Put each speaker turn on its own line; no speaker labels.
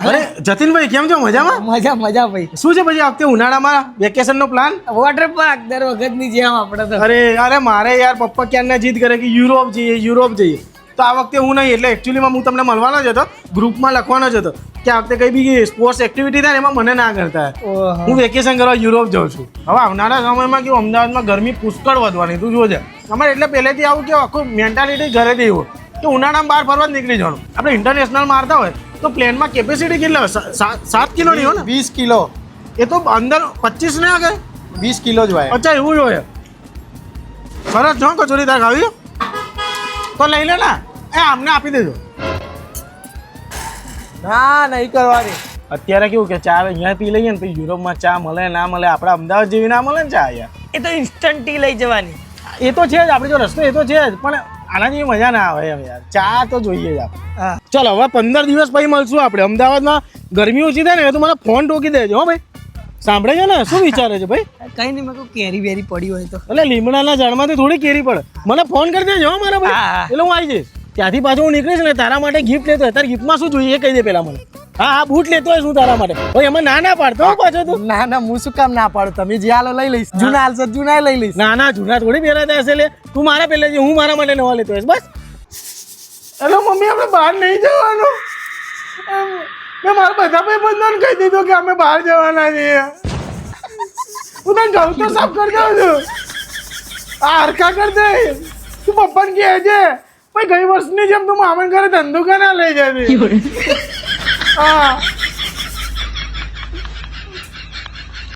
અરે જતીનભાઈ કેમ છો? મજામાં?
મજા ભાઈ.
શું છે પછી આ વખતે ઉનાળામાં વેકેશનનો પ્લાન?
વોટર પાર્ક દર વખતની જેમ આપણે તો.
અરે મારે યાર પપ્પા ક્યારના જીદ કરે કે યુરોપ જઈએ. તો આ વખતે હું નહીં, એટલે એકચ્યુઅલીમાં હું તમને મળવાનો જ હતો, ગ્રુપમાં લખવાનો જ હતો કે આ વખતે કઈ બી સ્પોર્ટ્સ એક્ટિવિટી થાય ને એમાં મને ના કરતા. હું વેકેશન કરવા યુરોપ જાઉં છું. હવે આવનારા સમયમાં કેવું અમદાવાદમાં ગરમી પુષ્કળ વધવાની, તું જોજે. અમારે એટલે પહેલેથી આવું કે આખું મેન્ટાલિટી ઘરેથી એવું કે ઉનાળામાં બહાર ફરવા જ નીકળી જવાનું. આપણે ઇન્ટરનેશનલ મારતા હોય તો પ્લેનમાં કેપેસિટી કેટલી હોય? 7 કિલોની હોય ને?
20 કિલો.
એ તો અંદર 25 ને આગળ
20 કિલો જ હોય.
અચ્છા એવું જ હોય. સરસ જો કચોરી તાર ખાવી તો લઈ લે ને, એ આમને આપી દેજો.
ના નહીં કરવાની.
અત્યારે કેવું કે ચા અહીંયા પી લઈએ ને પછી યુરોપમાં ચા મળે ના મળે, આપણા અમદાવાદ જેવી ના મળે ને ચા યાર.
એ તો ઇન્સ્ટન્ટ ટી લઈ જવાની.
એ તો છે જ, આપણે જો રસ્તો એ તો છે જ, પણ આના જેવી મજા ના આવે એમ યાર. ચા તો જોઈએ જ આપણે. ચાલો હવે 15 દિવસ પછી મળશું આપણે અમદાવાદમાં. ગરમી ઓછી થાય ને તો મને ફોન ટોકી દેજો હો ભાઈ. સાંભળે છે ને? શું વિચારે છે ભાઈ?
કઈ નહીં, મેં કહું કેરી વેરી પડી હોય તો.
એટલે લીમડાના ઝાડમાંથી થોડી કેરી પડે. મને ફોન કરી દેજો હો મારા ભાઈ, એટલે હું આવી જઈશ. ત્યાંથી પાછું હું નીકળીશ ને તારા માટે ગિફ્ટ લેતો હોય. તારે ગિફ્ટમાં શું જોઈએ એ કહી દે પેલા મને. હા બૂટ લેતો હોય શું તારા માટે? ભાઈ એમાં ના પાડતો હો પાછો તું.
ના હું શું કામ ના પાડું? તમે જે હાલો લઈ લઈશ. જૂના હાલશે જૂના લઈ લઈશ.
ના જૂના થોડી પહેરાતા હશે. લે તું મારા પહેલે હું મારા માટે નવા લેતો હોઈશ બસ. હેલો મમ્મી, આપણે બહાર નહીં જવાનું. મેં મારા બધા ભાઈબંધોને કહી દીધું કે અમે બહાર જવાના છીએ. હું તને ઘઉં તો સાફ કરી દઉં છું. આ હરખા કરી દે. તું પપ્પાને કહે છે ભાઈ ગઈ વર્ષની જેમ તું મામા ઘરે ધંધો ના લઈ જતી. હા